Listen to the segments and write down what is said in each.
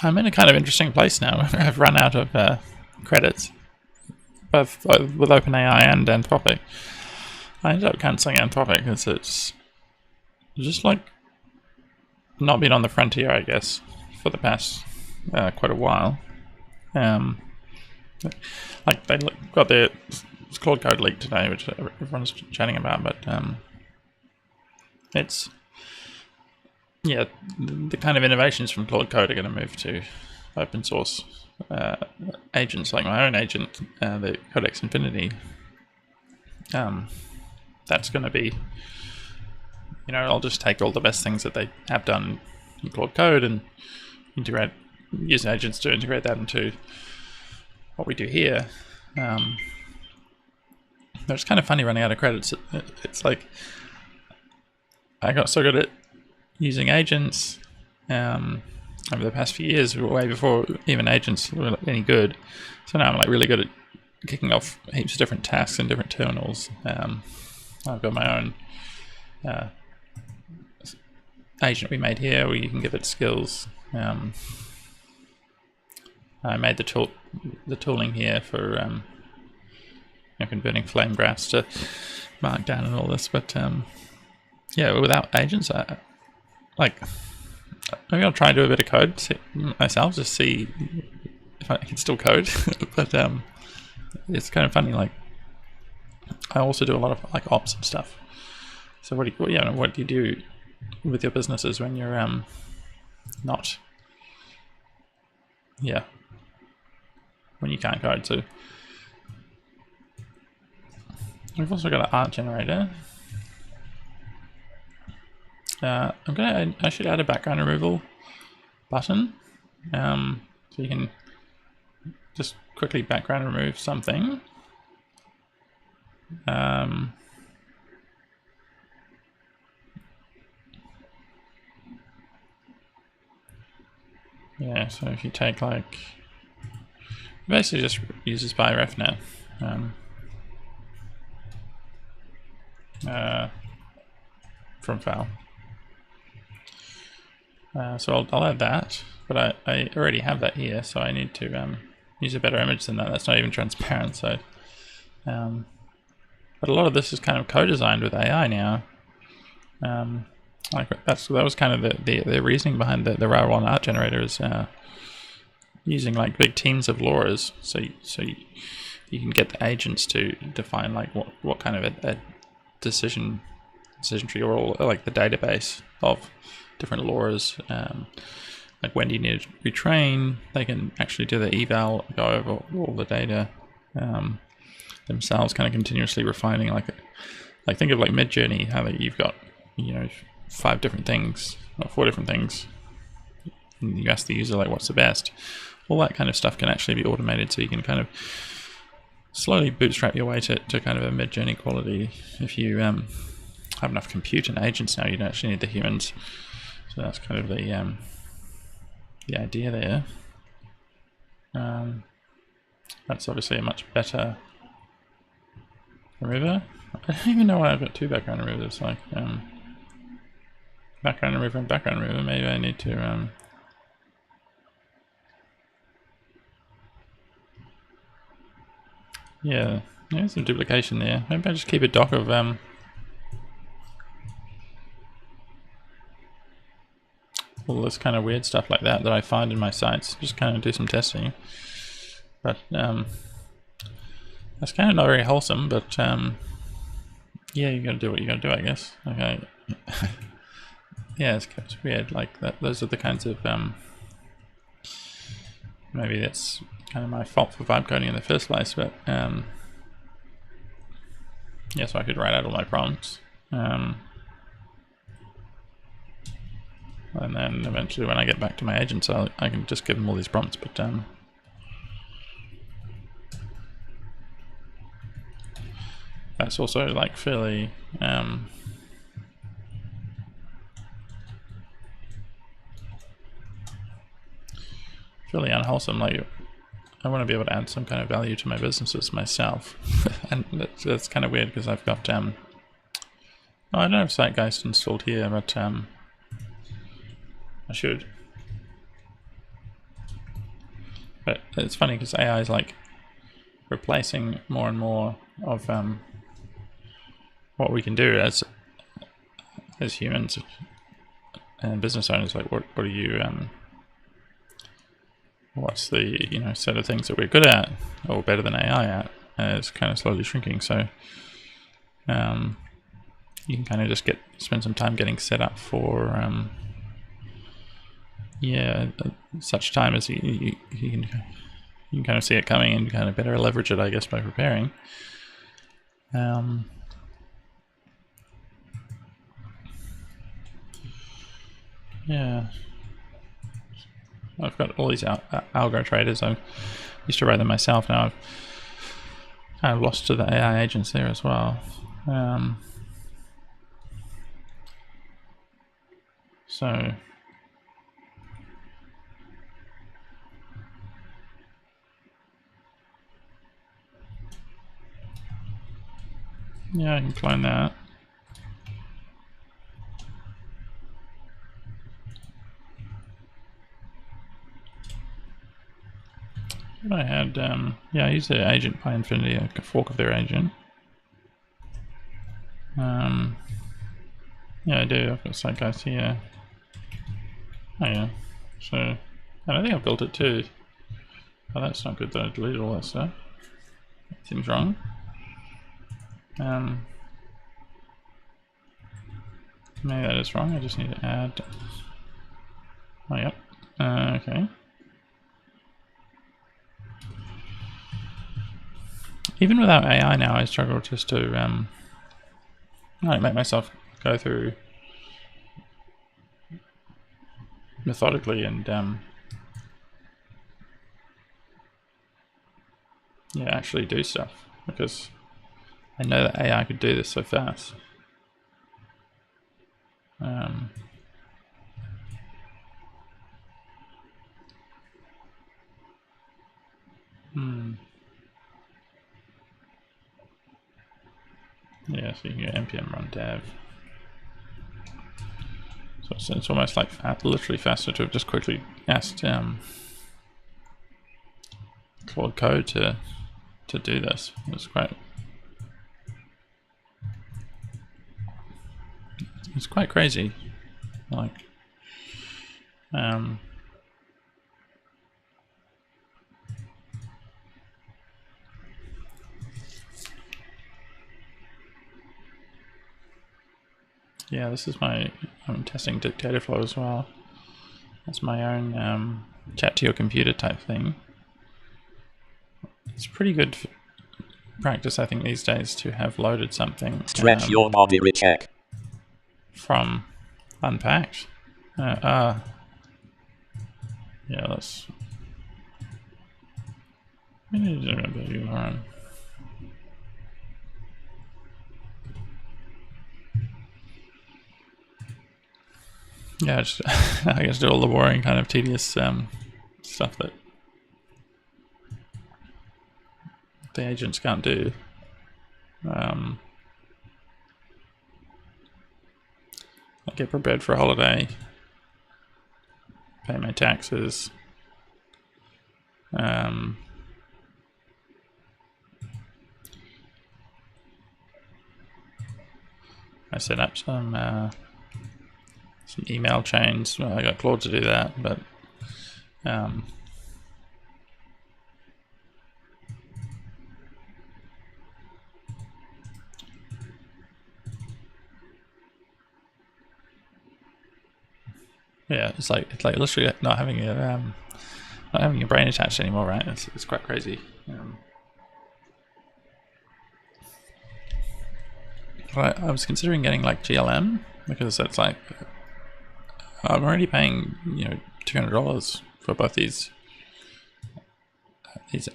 I'm in a kind of interesting place now. I've run out of credits, both with OpenAI and Anthropic. I ended up cancelling Anthropic because it's just like not been on the frontier, I guess, for the past quite a while. Like they got their Claude Code leak today, which everyone's chatting about, but it's the kind of innovations from Claude Code are going to move to open source agents, like my own agent, the codex-infinity. That's going to be, I'll just take all the best things that they have done in Claude Code and use agents to integrate that into what we do here. It's kind of funny running out of credits. It's like I got so good at using agents over the past few years, way before even agents were any good. So now I'm like really good at kicking off heaps of different tasks in different terminals. I've got my own agent we made here where you can give it skills. I made the tooling here for converting flame graphs to markdown and all this, but without agents, maybe I'll try and do a bit of code myself, just see if I can still code. But it's kind of funny. Like I also do a lot of like ops and stuff. So what do you do with your businesses when you're not? When you can't code. So we've also got an art generator. I should add a background removal button, so you can just quickly background remove something. So if you take basically just uses by ref now. From file. So I'll add that, but I already have that here, so I need to use a better image than that. That's not even transparent. So, but a lot of this is kind of co-designed with AI now. That was kind of the reasoning behind the RAW1 art generator is using like big teams of lawyers, so you can get the agents to define like what kind of a decision tree or like the database of different lawyers. Like when do you need to retrain? They can actually do the eval, go over all the data themselves, kind of continuously refining. Like think of like Midjourney, how you've got 5 different things or 4 different things, and you ask the user like what's the best. All that kind of stuff can actually be automated, so you can kind of slowly bootstrap your way to kind of a Midjourney quality. If you have enough compute and agents now, you don't actually need the humans. So that's kind of the idea there. That's obviously a much better remover. I don't even know why I've got 2 background removers. Like background remover and background remover. Maybe I need to there's some duplication there. Maybe I just keep a doc of all this kind of weird stuff like that I find in my sites. Just kind of do some testing. But that's kind of not very wholesome, but you gotta do what you gotta do, I guess. Okay. It's weird, like that. Those are the kinds of maybe that's kind of my fault for vibe coding in the first place, but so I could write out all my prompts, and then eventually when I get back to my agents, I can just give them all these prompts. But that's also like fairly unwholesome. Like I want to be able to add some kind of value to my businesses myself. And that's kind of weird because I've got I don't have Zeitgeist installed here, but I should. But it's funny because AI is like replacing more and more of what we can do as humans and business owners. Like, what are you? What's the set of things that we're good at or better than AI at? It's kind of slowly shrinking. So you can kind of just spend some time getting set up for such time as you can kind of see it coming and kind of better leverage it, I guess, by preparing. Yeah, I've got all these algo traders. I used to write them myself. Now I've kind of lost to the AI agents there as well. So yeah, I can clone that. I had, I used the agent by Infinity, a fork of their agent. Yeah, I do. I've got Zeitgeist here. Oh yeah. So, and I think I built it too. Oh, that's not good that I deleted all that stuff. Seems wrong. Maybe that is wrong. I just need to add. Oh, yep. Okay. Even without AI now, I struggle just to make myself go through methodically and actually do stuff, because I know that AI could do this so fast. Yeah, so you can go npm run dev. So it's almost like literally faster to have just quickly asked Claude Code to do this. It's great. It's quite crazy. Like, yeah, this is I'm testing data flow as well. That's my own chat to your computer type thing. It's pretty good practice, I think, these days to have loaded something. Stretch your body recheck. From Unpacked. Yeah, let's. We need to remember you are. Yeah, just, I guess do all the boring kind of tedious stuff that the agents can't do. I get prepared for a holiday, pay my taxes, I set up some email chains. Well, I got Claude to do that, but yeah, it's like literally not having your brain attached anymore, right? It's quite crazy. I was considering getting like GLM, because that's like I'm already paying $200 for both these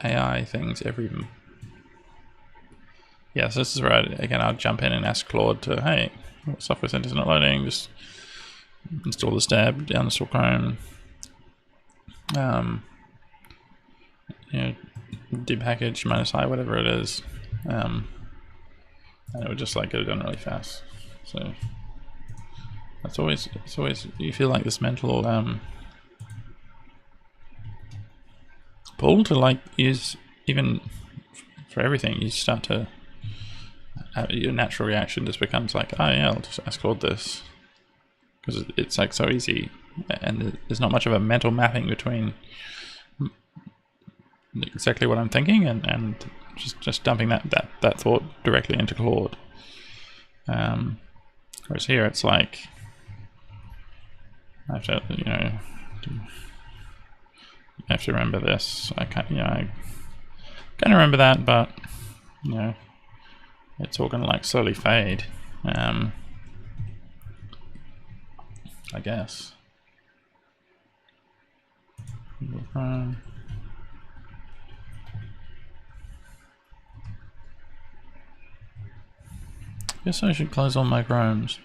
AI things every. Yeah, so this is where I'll jump in and ask Claude to, hey, Software Center's not loading, just install this tab, uninstall Chrome, dib package -I, whatever it is, and it would just like get it done really fast. So it's always you feel like this mental pull to like use even for everything. You start to your natural reaction just becomes like, oh yeah, I'll just ask Claude this, because it's like so easy, and there's not much of a mental mapping between exactly what I'm thinking and just dumping that thought directly into Claude. Whereas here it's like I have to, I have to remember this. I can't, I kind of remember that, but it's all gonna like slowly fade. I guess. Guess I should close all my Chromes.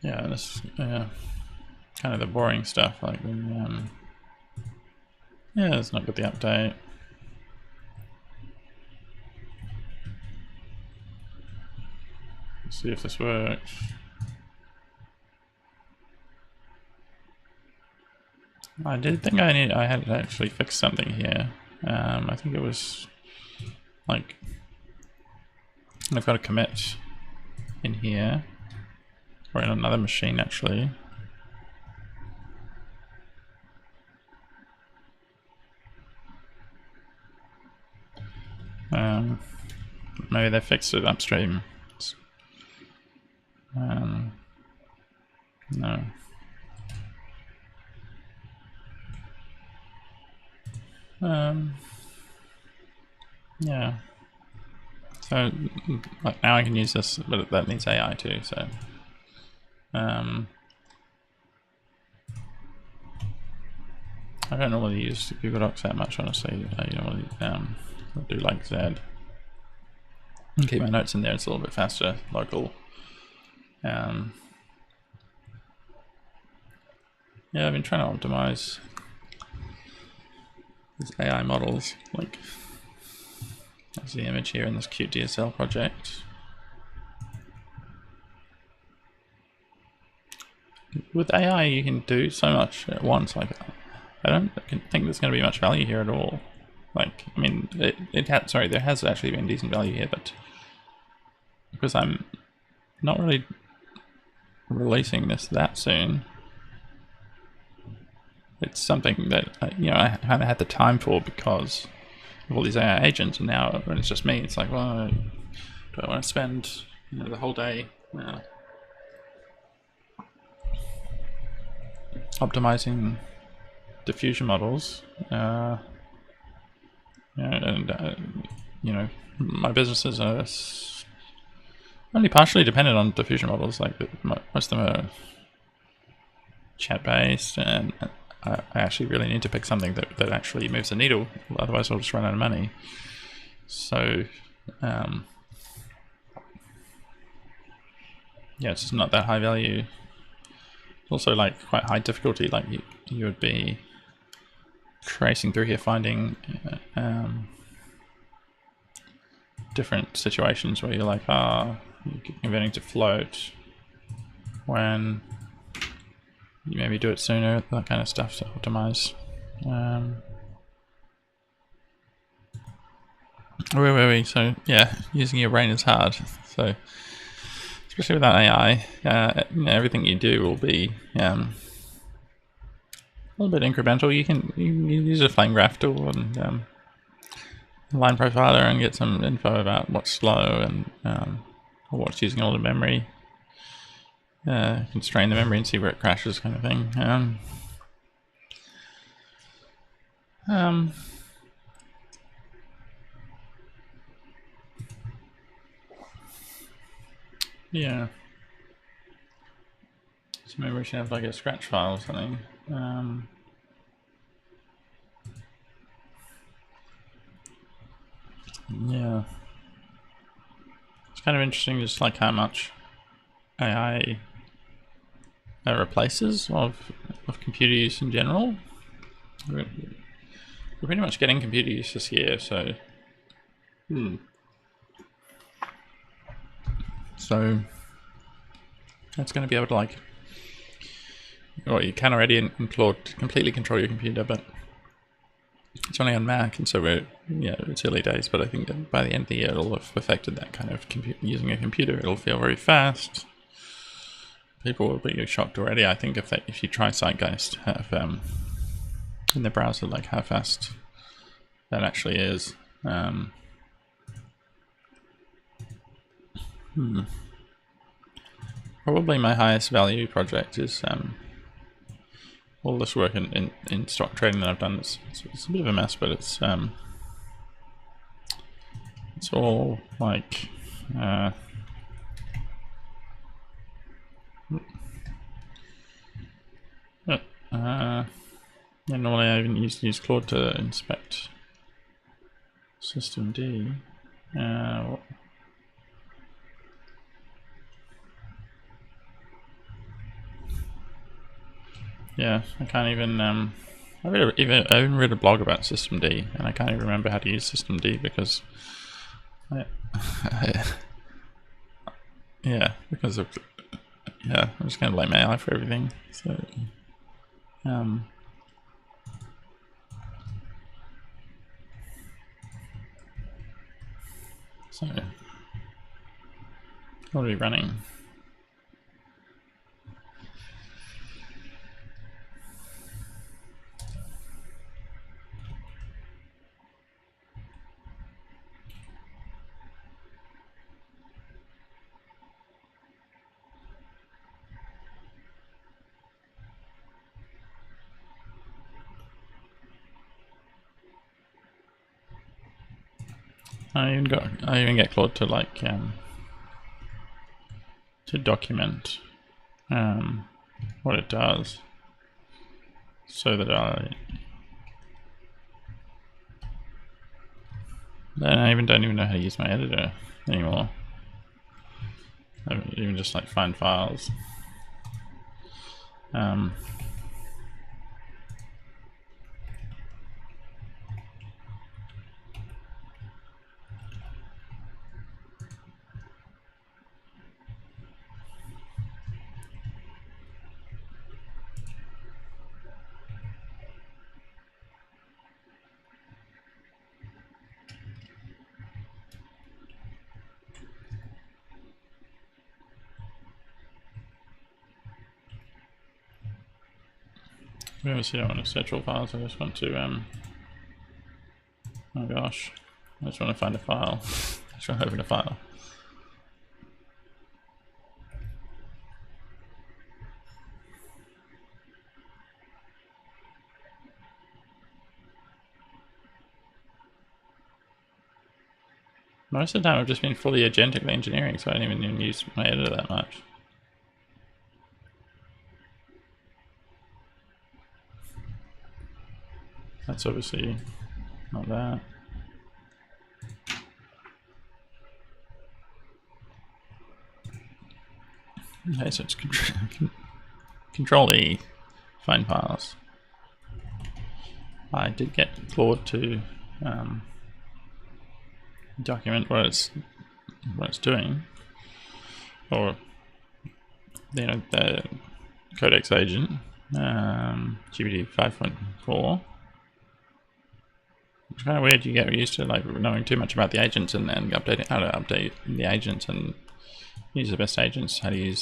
Yeah, this kind of the boring stuff, like the yeah, it's not got the update. Let's see if this works. I did think I had to actually fix something here. I think it was like I've got a commit in here, or in another machine actually. Maybe they fixed it upstream. No. Yeah. So like now I can use this, but that needs AI too. So I don't normally use Google Docs that much, honestly. I normally do like Z. And keep my notes in there. It's a little bit faster, local. Yeah, I've been trying to optimize these AI models. Like, there's the image here in this cute DSL project. With AI, you can do so much at once. Like, I don't think there's going to be much value here at all. Like, I mean, there has actually been decent value here, but because I'm not really releasing this that soon, it's something that I haven't had the time for because of all these AI agents, and now when it's just me, it's like, well, do I want to spend the whole day optimizing diffusion models? My businesses are only partially dependent on diffusion models. Like most of them are chat based, and I actually really need to pick something that actually moves the needle. Otherwise, I'll just run out of money. So, yeah, it's just not that high value. It's also like quite high difficulty. Like you would be tracing through here, finding different situations where you're like, you're converting to float when you maybe do it sooner, that kind of stuff to optimize. Where were we? So yeah, using your brain is hard. So especially without AI, everything you do will be a little bit incremental. You can use a flame graph tool and line profiler and get some info about what's slow and or what's using all the memory. Constrain the memory and see where it crashes, kind of thing. Yeah. So maybe we should have like a scratch file or something. Yeah. It's kind of interesting just like how much AI replaces of computer use in general. We're pretty much getting computer use this year, so so that's going to be able to like, well, you can already in Claude completely control your computer, but it's only on Mac, and so it's early days. But I think that by the end of the year, it'll have perfected that kind of using a computer. It'll feel very fast. People will be shocked already. I think if you try Zeitgeist, have in the browser, like how fast that actually is. Probably my highest value project is all this work in stock trading that I've done. It's a bit of a mess, but it's all like yeah, normally I even use Claude to inspect systemd. Yeah, I can't even. I even read a blog about systemd, and I can't even remember how to use systemd because, because of I'm just gonna blame AI for everything. So, what are we running? I even get Claude to like to document what it does, so that I don't even know how to use my editor anymore. I even just like find files. Obviously, I don't want to search all files. I just want to oh gosh, I just want to find a file. I just want to open a file. Most of the time I've just been fully agentically engineering, so I don't even use my editor that much. That's obviously not that. Okay, so it's Control E, find files. I did get Claude to document what it's doing, or the codex agent, GPT 5.4. It's kind of weird. You get used to like knowing too much about the agents and then how to update the agents and use the best agents. How to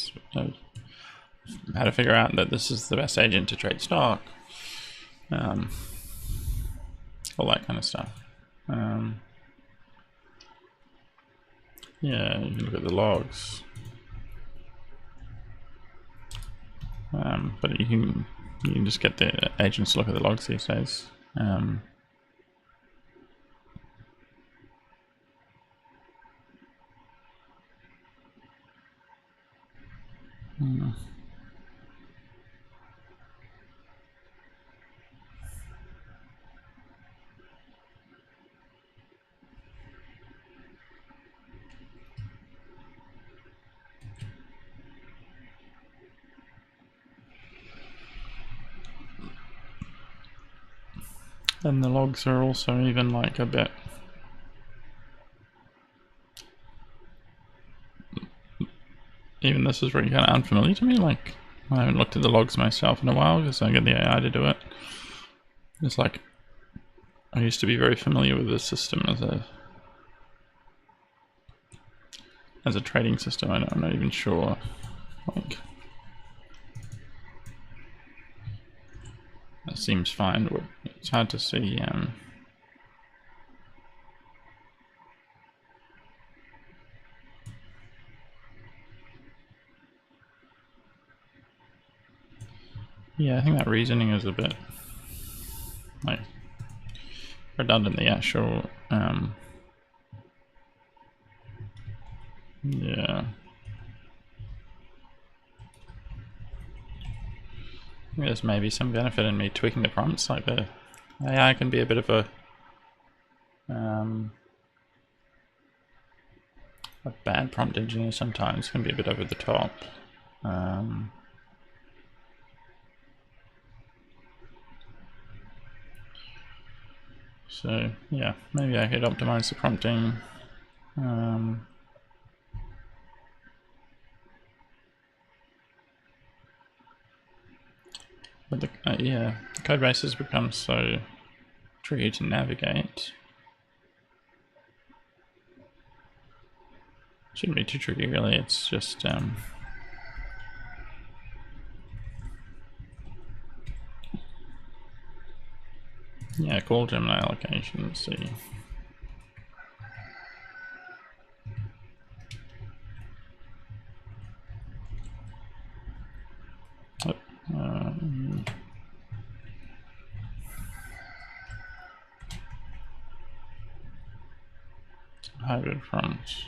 figure out that this is the best agent to trade stock. All that kind of stuff. Yeah, you can look at the logs. But you can just get the agents to look at the logs these days. And the logs are also even like a bit. Even this is really kind of unfamiliar to me. Like, I haven't looked at the logs myself in a while because I get the AI to do it. It's like I used to be very familiar with this system as a trading system. I'm not even sure. Like, that seems fine, but it's hard to see. Yeah, I think that reasoning is a bit like redundant. The actual yeah. There's maybe some benefit in me tweaking the prompts. Like the AI can be a bit of a bad prompt engineer sometimes. Can be a bit over the top. So yeah, maybe I could optimize the prompting. But the code base has become so tricky to navigate. Shouldn't be too tricky really, it's just yeah, call Gemini allocation, let's see. Hybrid prompts.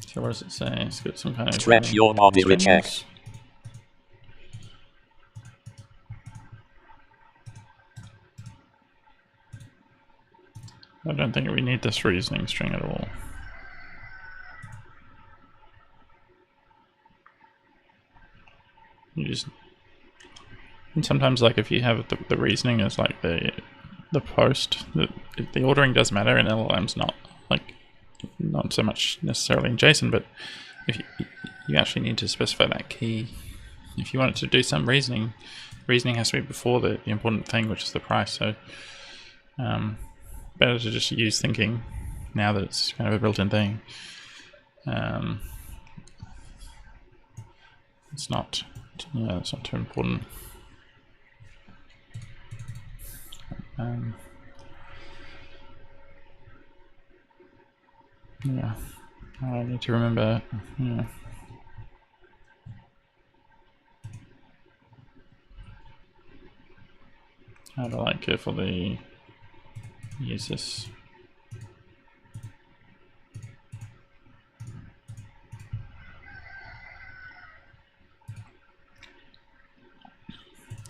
So what does it say? It's got some kind of Stretch your body recheck. I don't think we need this reasoning string at all. You just, and sometimes like if you have the reasoning as like the post, the ordering does matter in LLMs, not so much necessarily in JSON, but if you actually need to specify that key. If you want it to do some reasoning has to be before the important thing, which is the price. So better to just use thinking now that it's kind of a built-in thing. It's not too important. Yeah, I need to remember. Yeah. How to like carefully use this.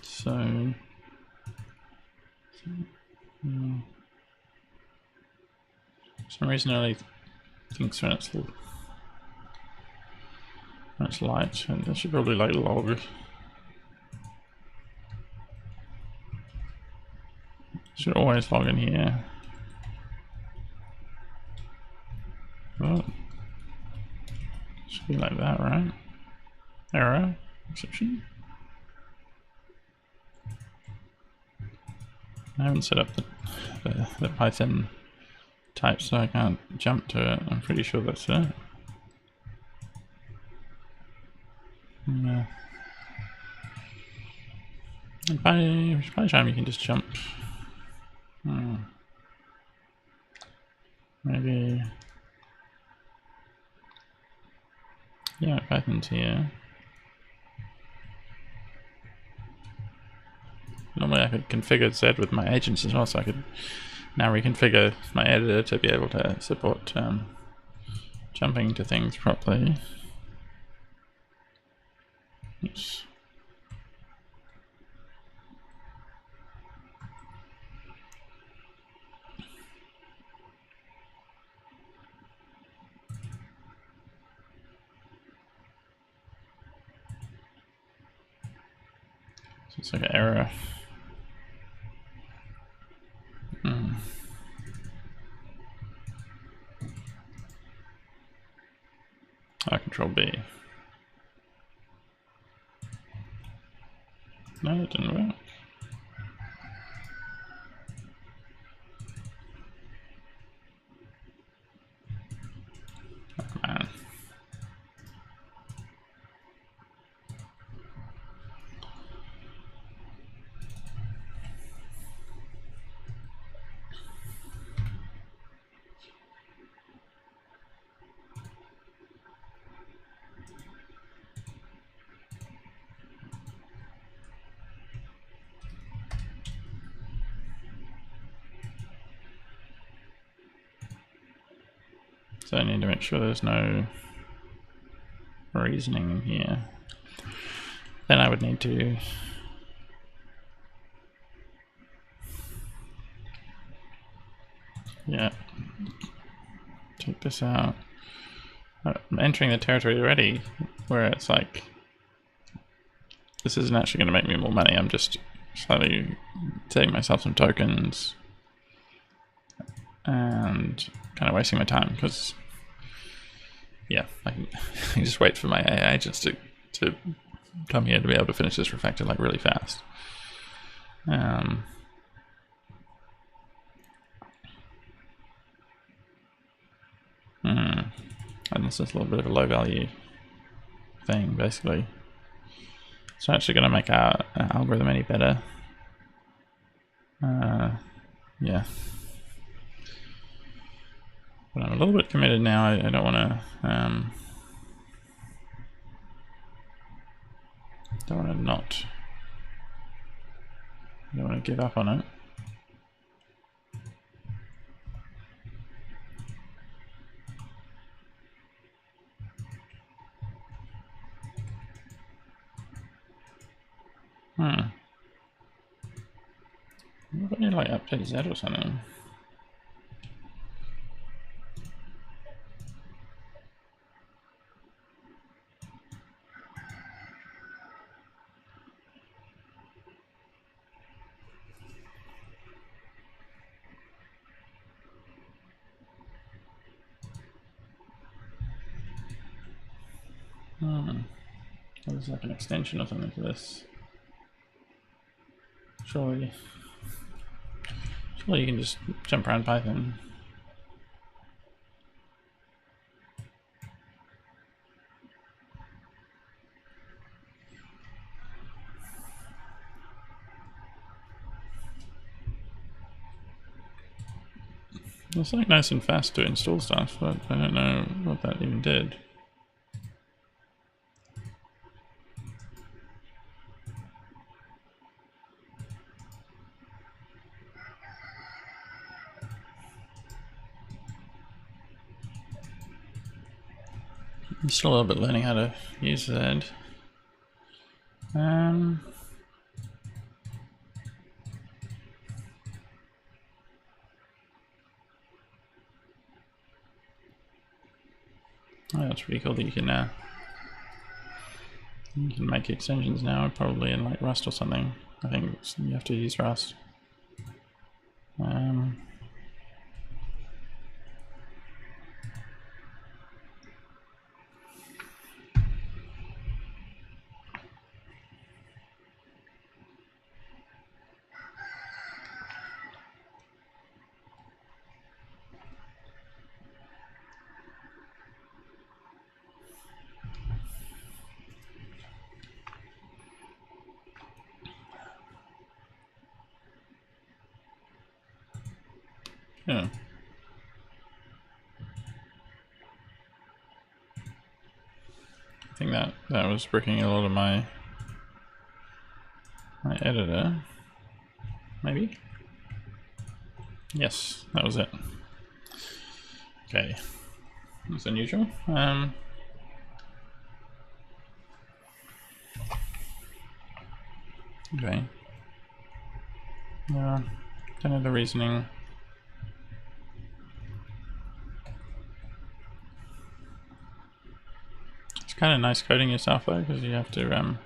So for some reason it only thinks when it's light, and it should probably like log. Should always log in here. Oh. Should be like that, right? Error exception. I haven't set up the Python type, so I can't jump to it. I'm pretty sure that's it. Yeah. And by time you can just jump. Maybe. Yeah, Python's here. Normally I could configure Z with my agents as well, so I could now reconfigure my editor to be able to support jumping to things properly. Oops. It's like an error. Oh, control B. No, it didn't work. Oh, man. So I need to make sure there's no reasoning in here. Then I would need to check this out. I'm entering the territory already where it's like, this isn't actually going to make me more money. I'm just slightly saving myself some tokens and kind of wasting my time because, yeah, I can just wait for my AI agents to come here to be able to finish this refactor like really fast. And this is a little bit of a low value thing, basically. It's not actually going to make our algorithm any better. Yeah. But I'm a little bit committed now. I don't want to I don't want to give up on it. I need like update Z or something. There's like an extension or something to this. Surely you can just jump around Python. It's like nice and fast to install stuff, but I don't know what that even did. I'm still a little bit learning how to use that. Oh, that's pretty cool that you can make extensions now, probably in like Rust or something. I think you have to use Rust. Yeah. I think that was breaking a lot of my editor. Maybe? Yes, that was it. Okay. That's unusual. Okay. Yeah, don't know the reasoning. It's kind of nice coding yourself though, because you have to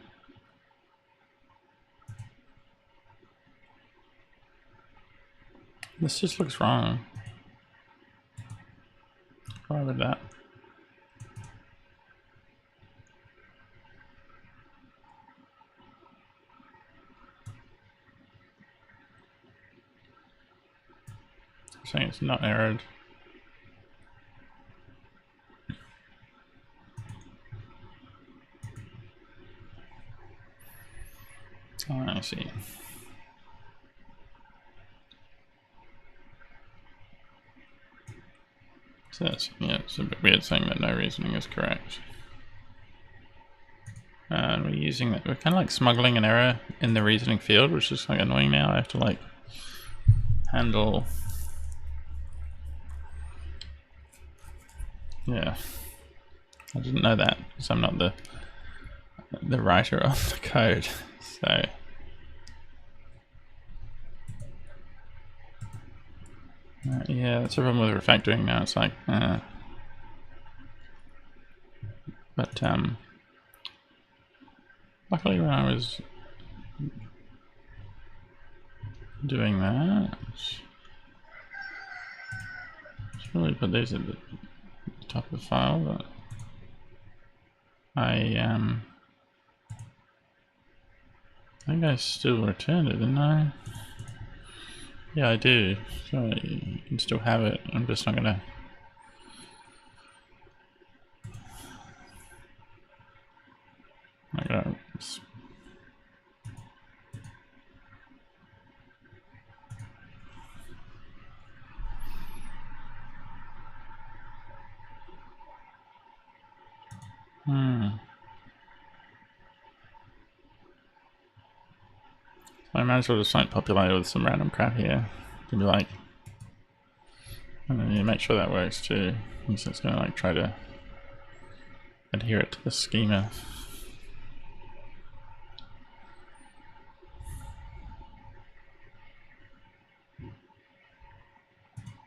This just looks wrong. Why would that? Saying it's not errored. Oh, I see. So that's, yeah, it's a bit weird saying that no reasoning is correct. And we're using that, we're kind of like smuggling an error in the reasoning field, which is like annoying now. I have to like handle. Yeah, I didn't know that because I'm not the writer of the code. So yeah, that's a problem with refactoring now. It's like, but luckily when I was doing that, should really put these at the top of the file, but I think I still returned it, didn't I? Yeah, I do. So you can still have it. I'm just not gonna. I might as well just like populate it with some random crap here. To be like, and then you make sure that works too. So it's gonna like try to adhere it to the schema.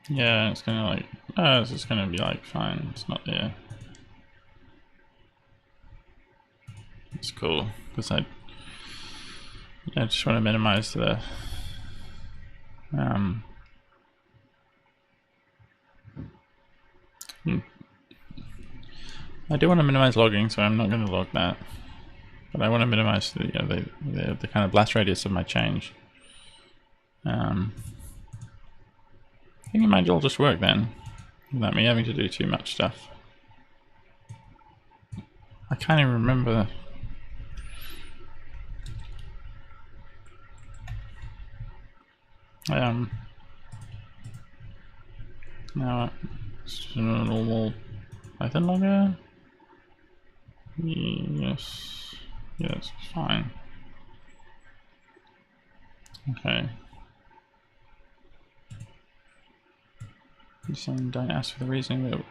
Yeah, it's gonna like, oh, this is gonna be like fine. It's not there. It's cool because I just want to minimize the I do want to minimize logging, so I'm not going to log that. But I want to minimize the kind of blast radius of my change. I think it might all just work then, without me having to do too much stuff. I can't even remember. Now it's just a normal Python logger. Yes, it's fine. Okay. You're saying don't ask for the reasoning, but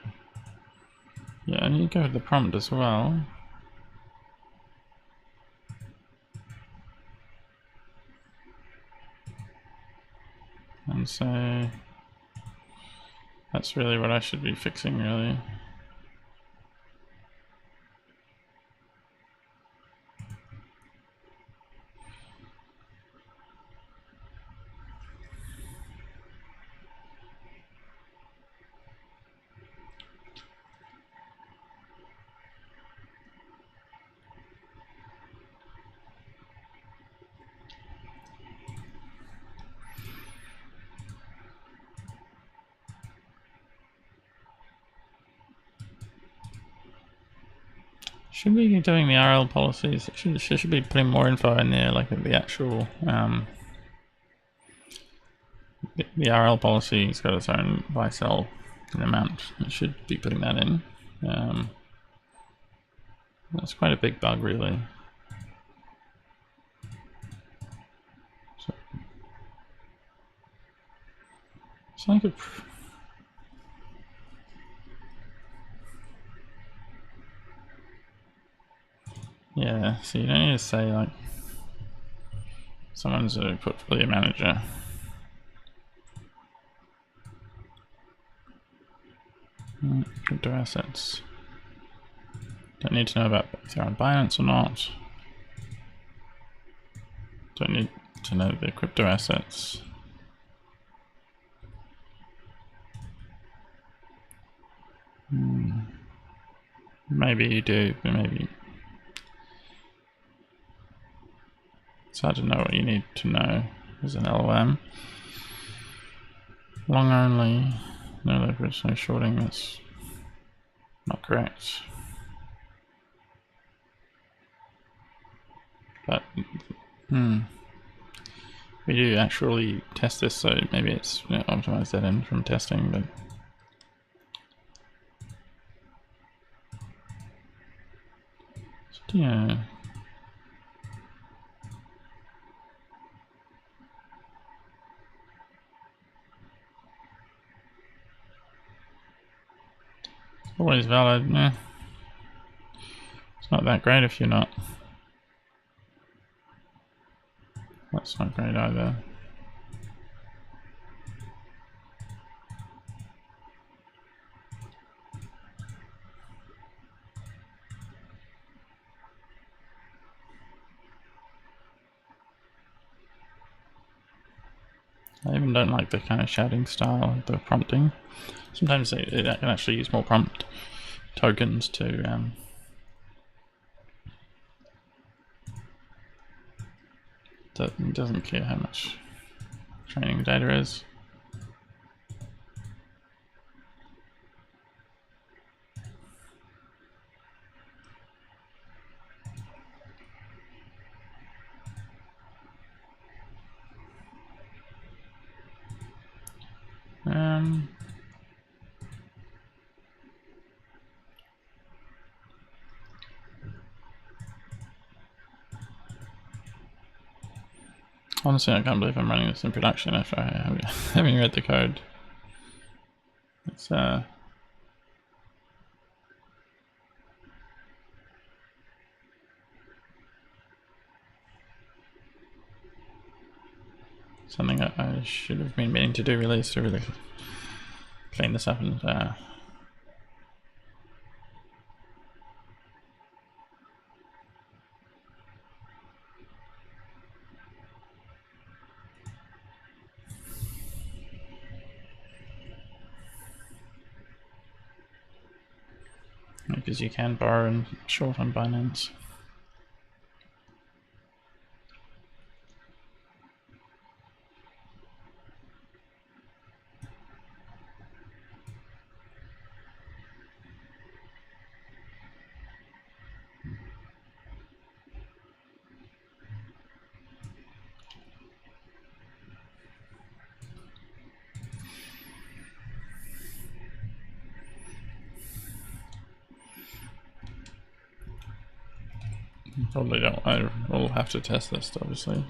yeah, I need to go with the prompt as well. And so that's really what I should be fixing, really. Should be doing the RL policies. Should be putting more info in there, like the actual the RL policy's got its own buy sell amount. It should be putting that in. That's quite a big bug, really. So I could. Yeah, so you don't need to say like someone's a portfolio manager. Crypto assets. Don't need to know about if they're on Binance or not. Don't need to know their crypto assets. Maybe you do, but maybe it's hard to know what you need to know as an LLM. Long only, no leverage, no shorting, that's not correct. But, we do actually test this, so maybe it's optimized that in from testing, but yeah. Always valid. It's not that great if you're not. That's not great either. I even don't like the kind of shouting style of the prompting. Sometimes it can actually use more prompt tokens to it doesn't care how much training data is. Honestly, I can't believe I'm running this in production after having read the code. It's something that I should have been meaning to do really, is to really clean this up and because you can borrow and short on Binance. Probably don't. I will have to test this, obviously.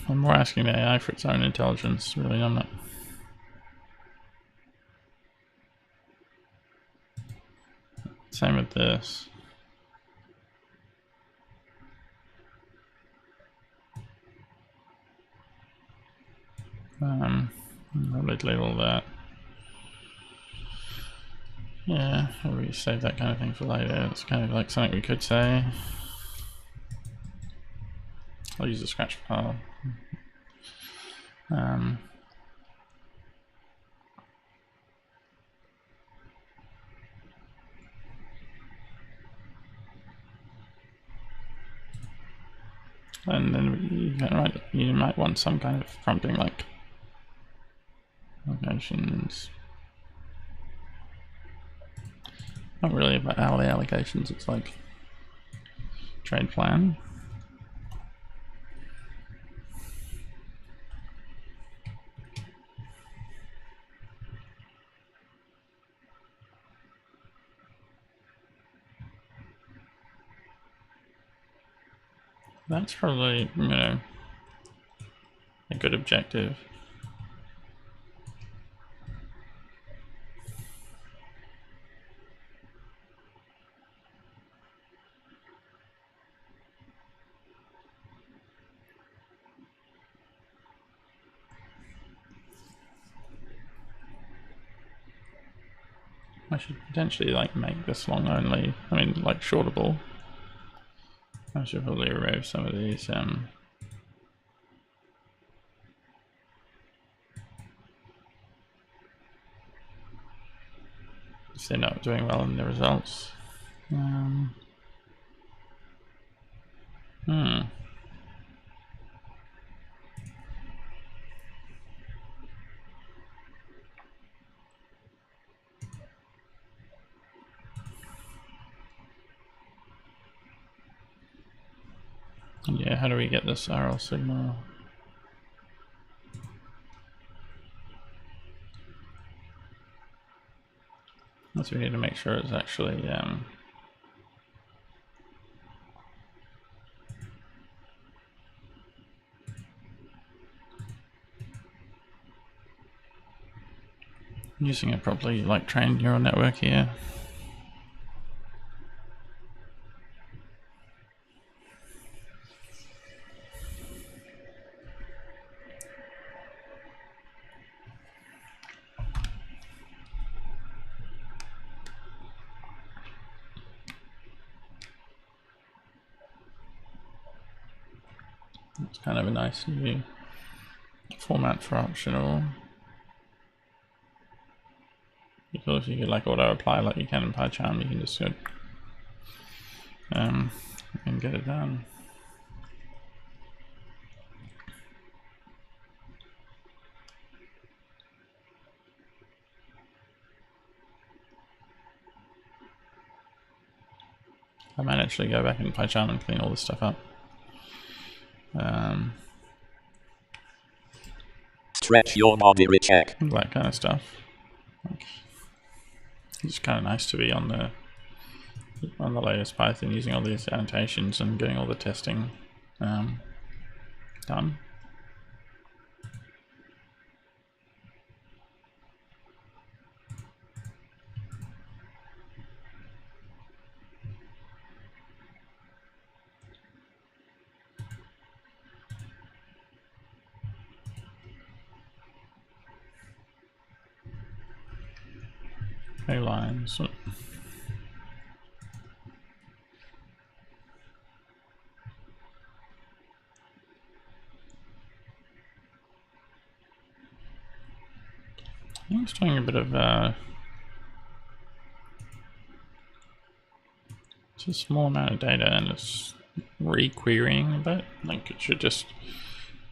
I'm more asking the AI for its own intelligence, really. I'm not. Same with this. I'll delete all that. Yeah, we save that kind of thing for later. It's kind of like something we could say. I'll use a scratch file. And then you might want some kind of prompting like allocations. Not really about hourly allocations, it's like trade plan. That's probably, a good objective. I should potentially like make this long only. I mean, like shortable. I should probably remove some of these. If they're not doing well in the results. Yeah, how do we get this RL signal? So we need to make sure it's actually using a properly like trained neural network here. It's kind of a nice new format for optional. Because if you could like auto apply like you can in PyCharm, you can just go and get it done. I might actually go back in PyCharm and clean all this stuff up. Stretch your body recheck. That kind of stuff. Like, it's kind of nice to be on the latest Python using all these annotations and getting all the testing done. Okay, lines. I'm just doing a bit of it's a small amount of data and it's re-querying a bit. Like it should just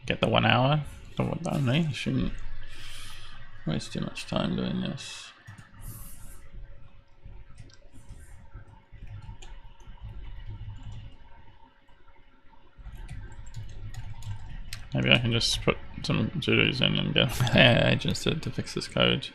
get the 1 hour only. You shouldn't waste too much time doing this. Maybe I can just put some to-dos in and get AI agents to fix this code.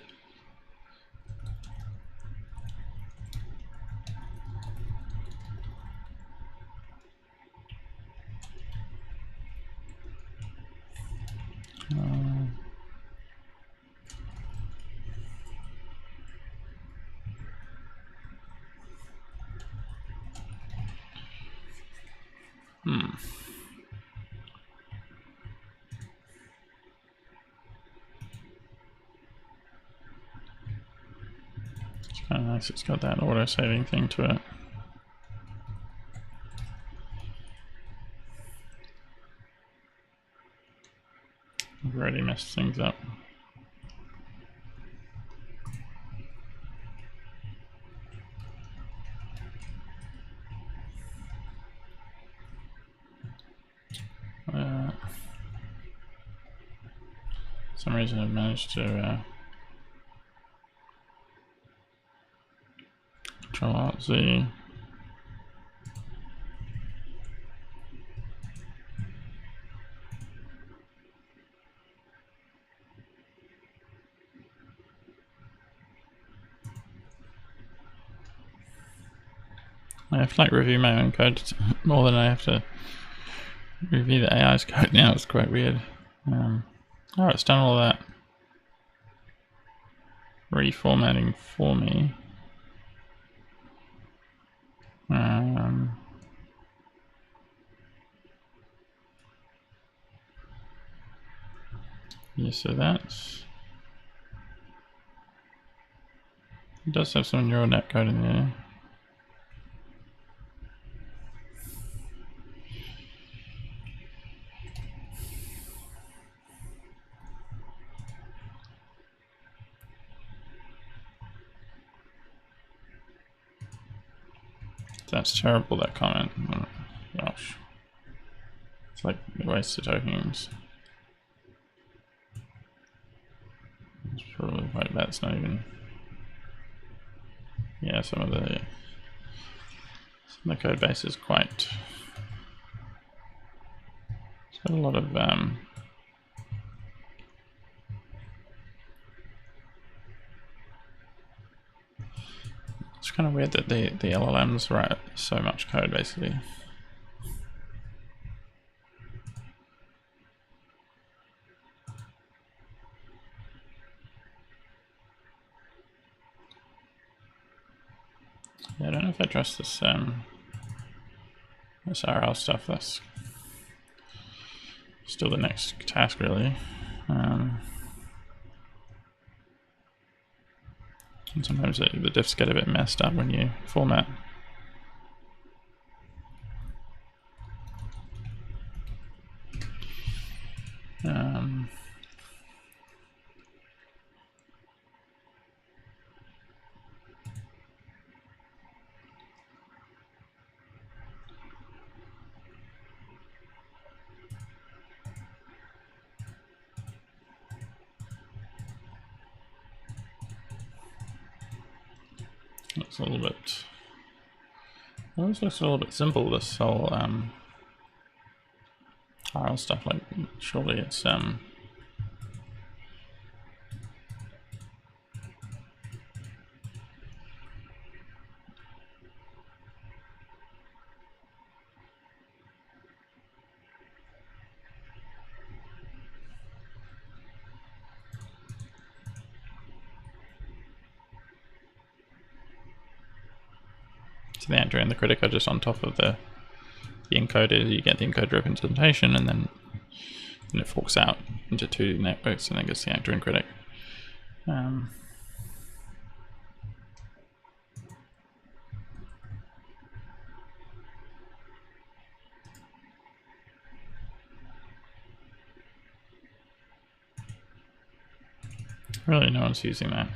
It's kind of nice, it's got that auto-saving thing to it. I've already messed things up. For some reason I've managed to Control Alt Z. I have to like review my own code more than I have to review the AI's code now. It's quite weird. Oh, it's done all that reformatting for me. Yeah, so that's It does have some neural net code in there. That's terrible, that comment. Oh, gosh. It's like wasted tokens. It's probably quite bad. It's not even. Yeah, some of the code base is quite. It's got a lot of. It's kind of weird that the LLMs write so much code basically. Yeah, I don't know if I trust this RL stuff. That's still the next task really. And sometimes the diffs get a bit messed up when you format. Looks a little bit. Well, this looks a little bit simple. This whole RL stuff. Like, surely it's so the actor and the critic are just on top of the encoder. You get the encoder representation, and then it forks out into two networks, and then gets the actor and critic. Really, no one's using that.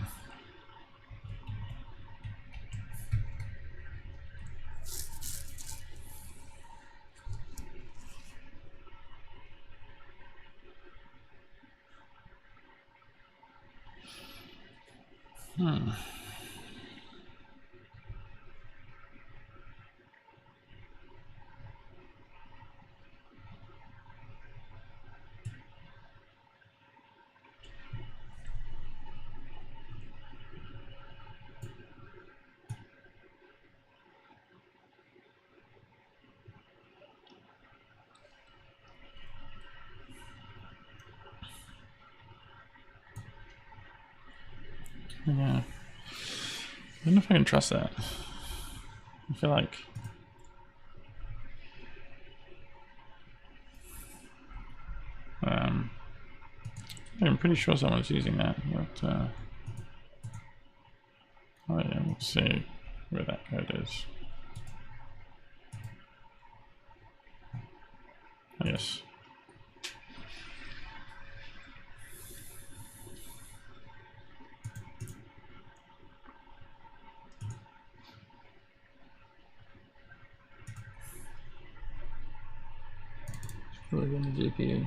Yeah. I don't know if I can trust that. I feel like I'm pretty sure someone's using that, but oh yeah, we'll see where that code is. Yes. Really in the GPU.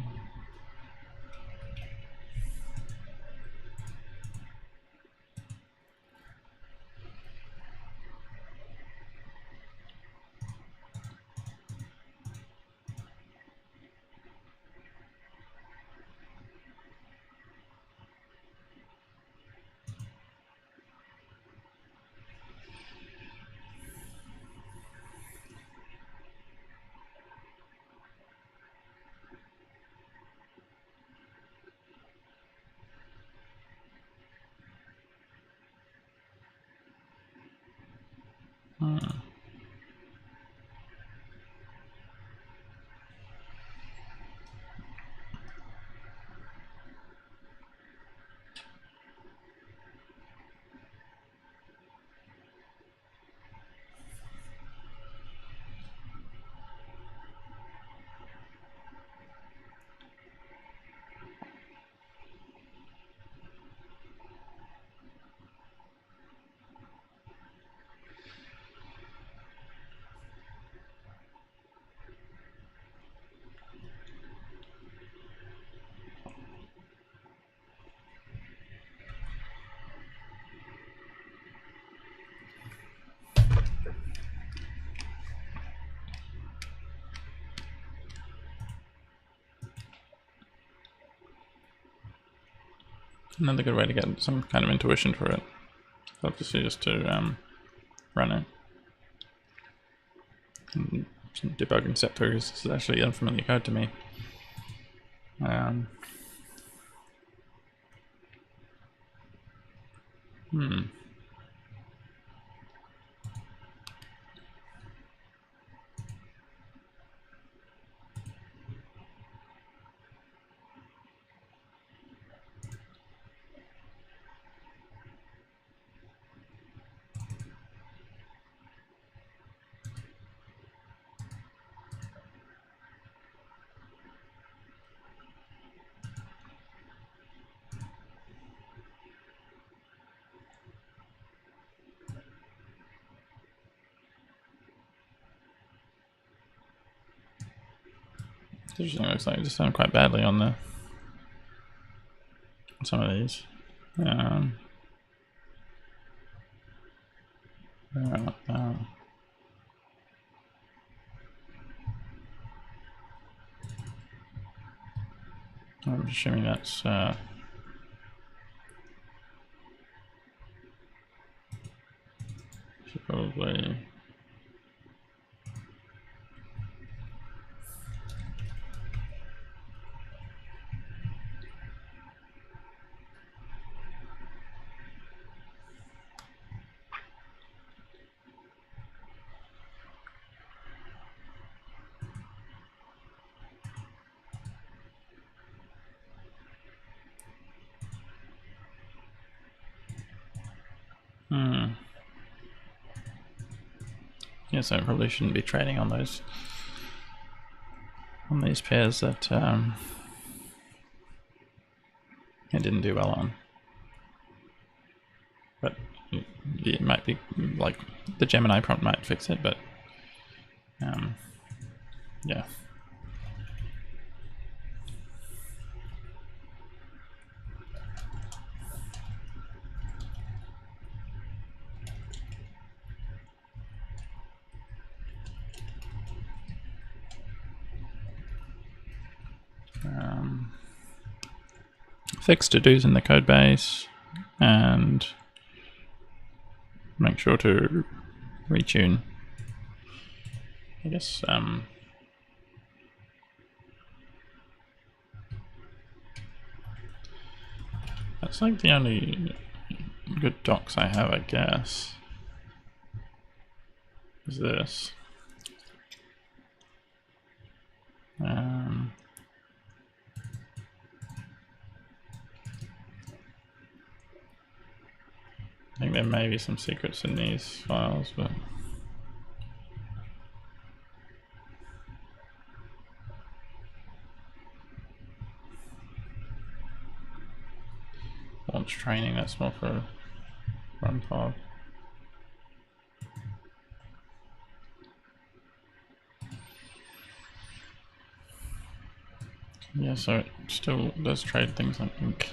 Another good way to get some kind of intuition for it, obviously, just to run it. And some debugging set because this is actually unfamiliar code to me. Interesting. Looks like it just done quite badly on some of these. I'm assuming that's should probably. Yeah, so I probably shouldn't be trading on these pairs that I didn't do well on. But it might be like the Gemini prompt might fix it, but yeah. Fix to-dos in the code base and make sure to retune. I guess that's like the only good docs I have, I guess, is this. I think there may be some secrets in these files, but launch training, that's more for run pod. Yeah, so it still does trade things, I think.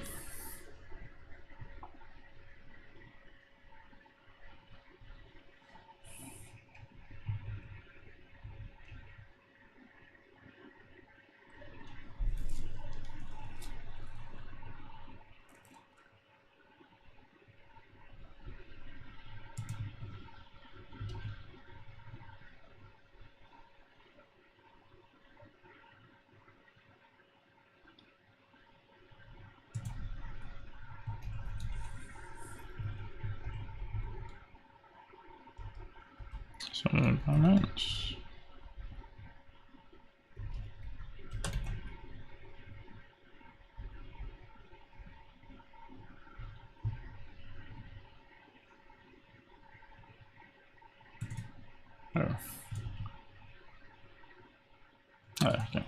So environments. Oh. Oh, okay.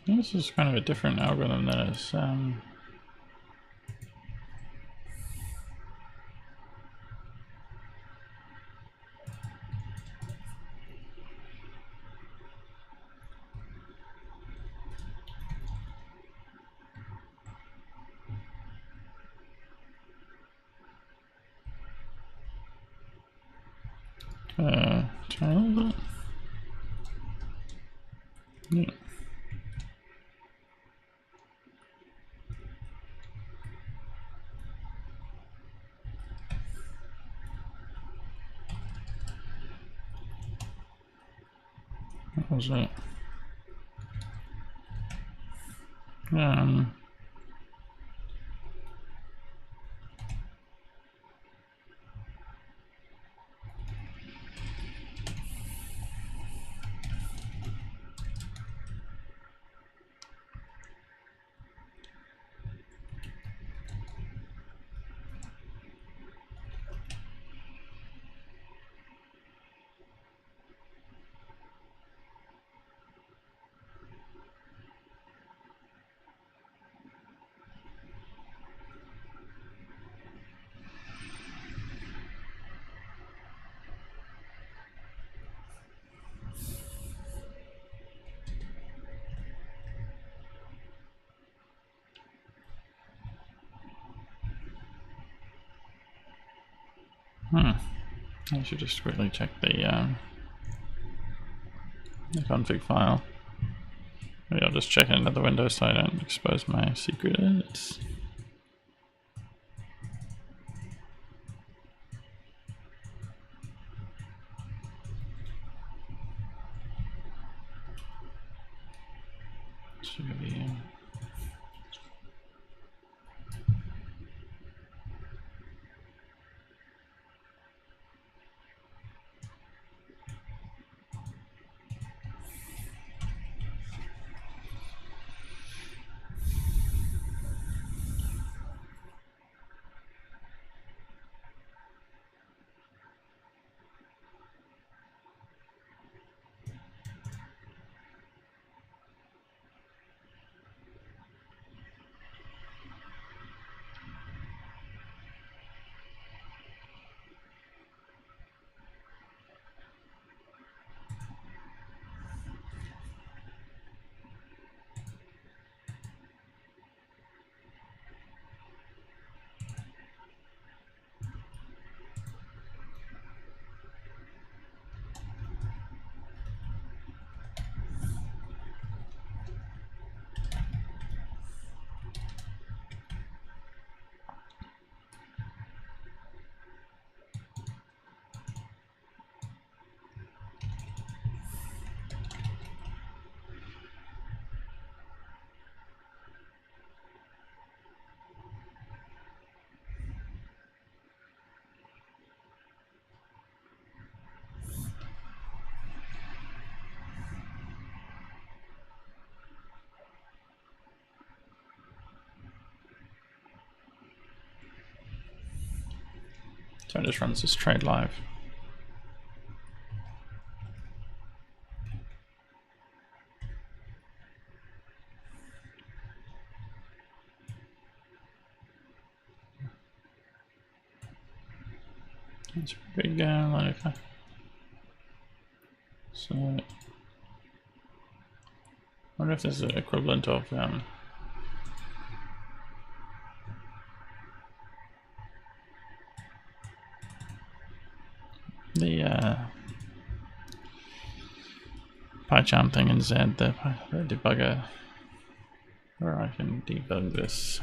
This is kind of a different algorithm than is. Turn a little bit. Yeah. What was it? Um, I should just quickly check the config file. Maybe I'll just check in another window so I don't expose my secret edits. Should be, so it just runs this trade live. It's a big line of. So, I wonder if there's an equivalent of the PyCharm thing in Z, the debugger, where I can debug this.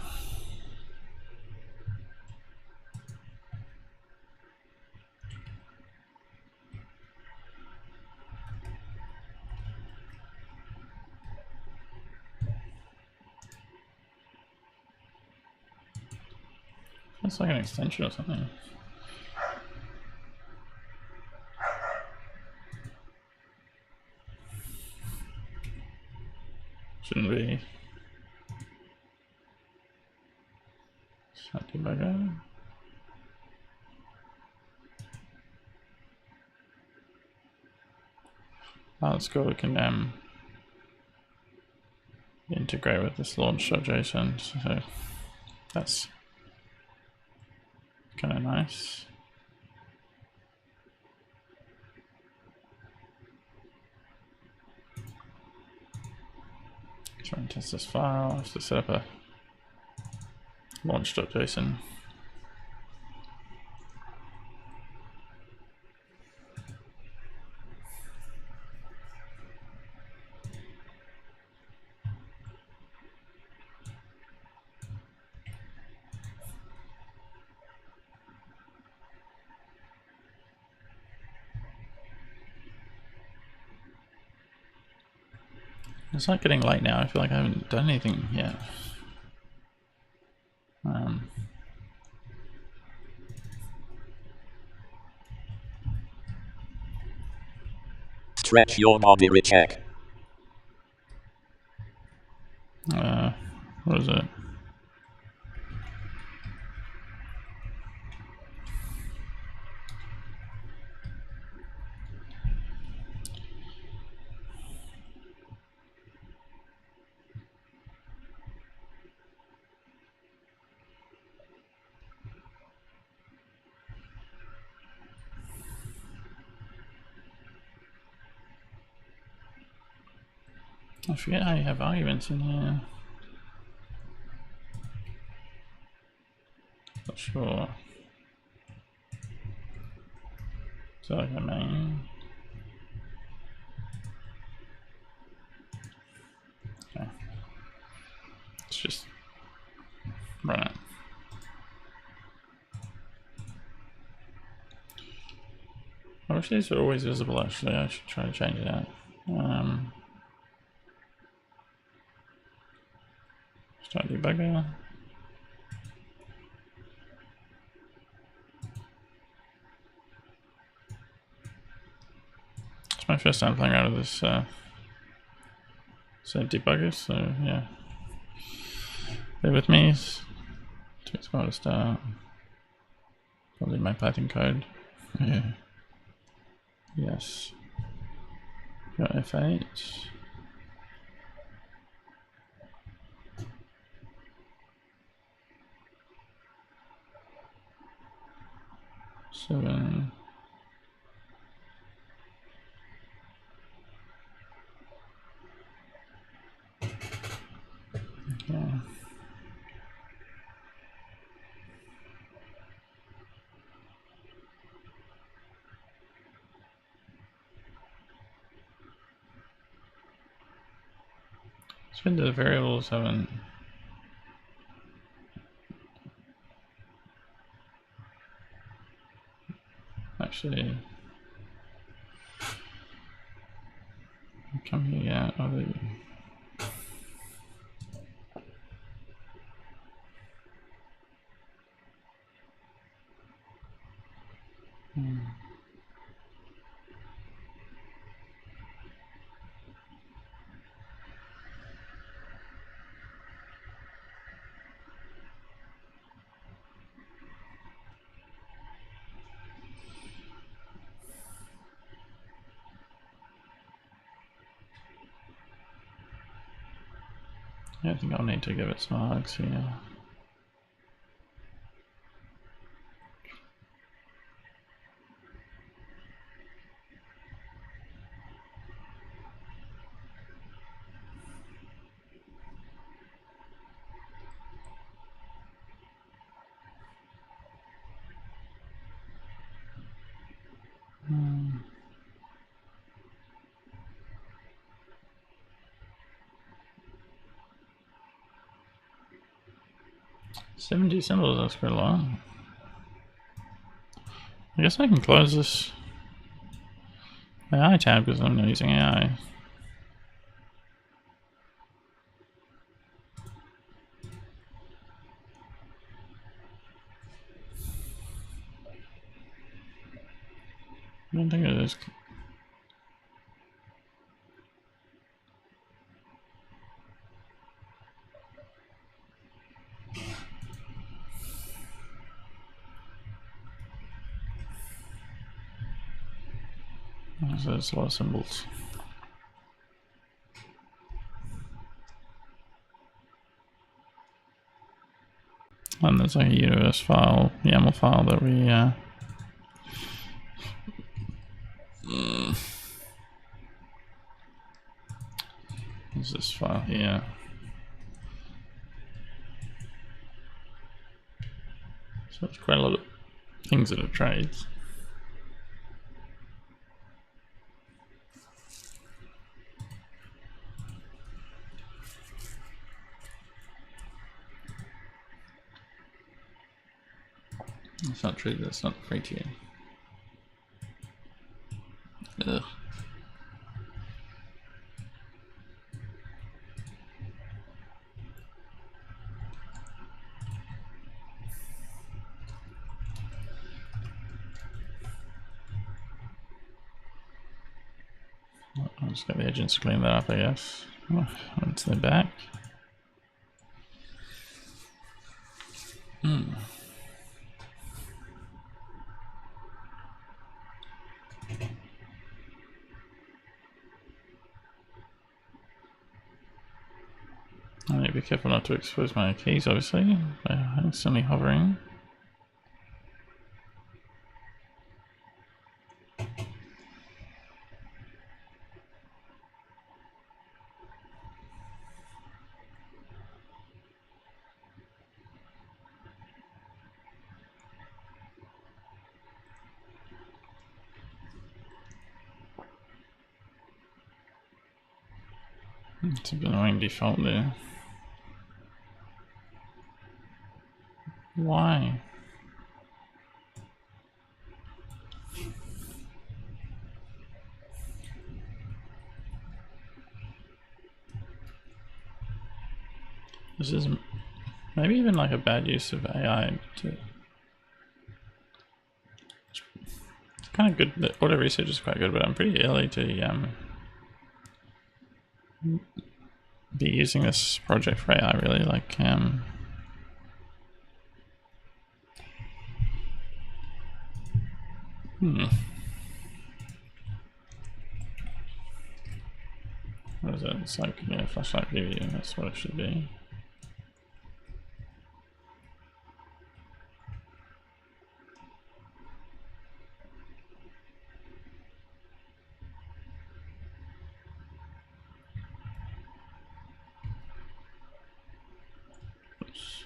It's like an extension or something. Shouldn't be. Shut debugger. Oh, let's go. We can integrate with this launch.json, so that's kind of nice. Try and test this file. I have to set up a launch.json. It's not getting late now. I feel like I haven't done anything yet. Stretch your body recheck. What is it? I forget how you have arguments in here. Not sure. So like a main. Okay. Let's just run it. I wish these were always visible actually. I should try to change that. Start debugger. It's my first time playing around with this set debugger, so yeah. Bear with me. It takes a while to start. Probably my Python code. Yeah. Yes. Got F8. Seven. Okay. Spin the variables haven't actually come here yet. Oh, they... I think I'll need to give it some args here. Hmm. 70 symbols, that's quite a lot. I guess I can close this AI tab because I'm not using AI. I don't think it is. So there's a lot of symbols. And there's like a universe file, YAML file that we there's this file here. So it's quite a lot of things that are trades. That's not true, that's not free to you. Ugh. I'll just get the agents to clean that up, I guess. Once they're back. I need to be careful not to expose my keys, obviously, by instantly hovering. It's a bit annoying default there. Why? This is maybe even like a bad use of AI to... It's kind of good, the auto research is quite good, but I'm pretty early to be using this project for AI really, like what is it? It's like, yeah, flashlight preview, that's what it should be. Oops.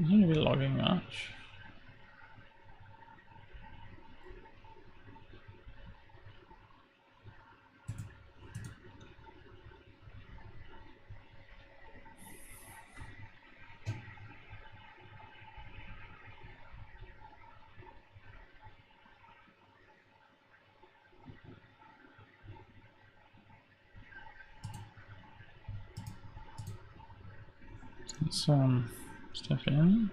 Is it going to be logging much? Let's step in.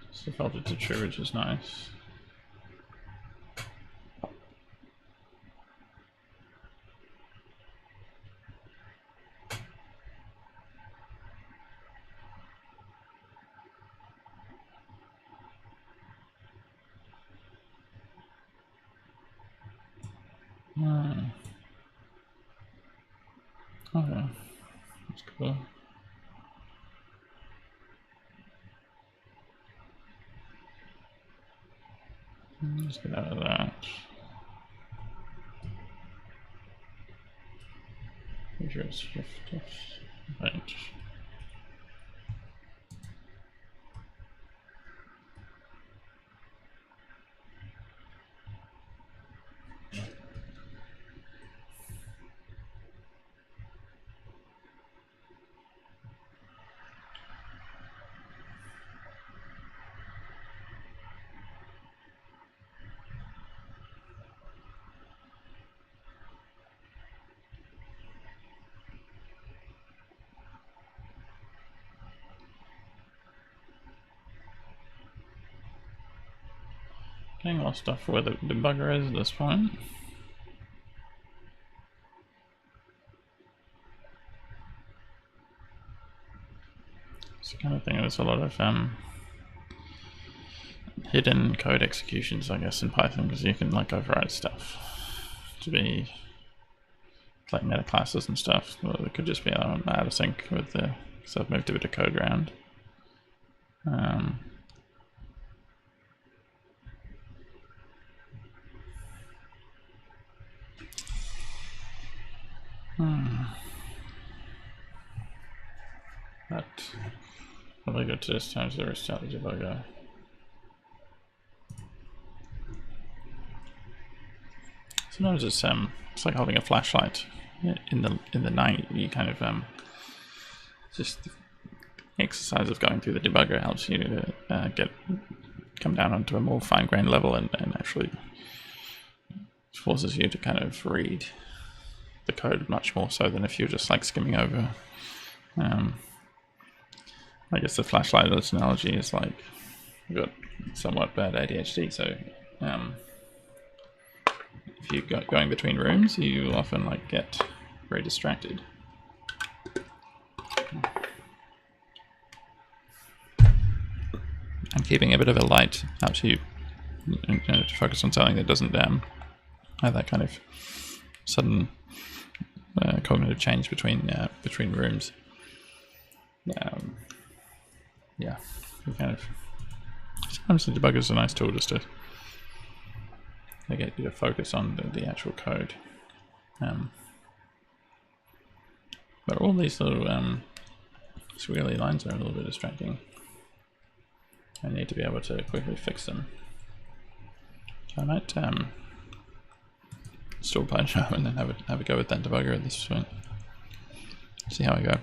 It's defaulted to true, which is nice. Okay, that's cool. Let's get out of that. Visual shift right. Getting lost off where the debugger is at this point. It's the kind of thing. There's a lot of hidden code executions, I guess, in Python, because you can like override stuff to be like meta classes and stuff. Well, it could just be out of sync with the. So I've moved a bit of code around. But probably go to this time to restart the debugger. Sometimes it's like holding a flashlight in the night. You kind of just the exercise of going through the debugger helps you to come down onto a more fine-grained level and actually forces you to kind of read the code much more so than if you're just like skimming over. I guess the flashlight analogy is like you've got somewhat bad ADHD, so if you're going between rooms, you often like get very distracted. And keeping a bit of a light helps you, to focus on something that doesn't have that kind of sudden cognitive change between rooms. Yeah, you kind of sometimes the debugger is a nice tool just to get you to focus on the actual code. But all these little squiggly lines are a little bit distracting. I need to be able to quickly fix them. So I might install PyCharm and then have a go with that debugger at this point. See how I go.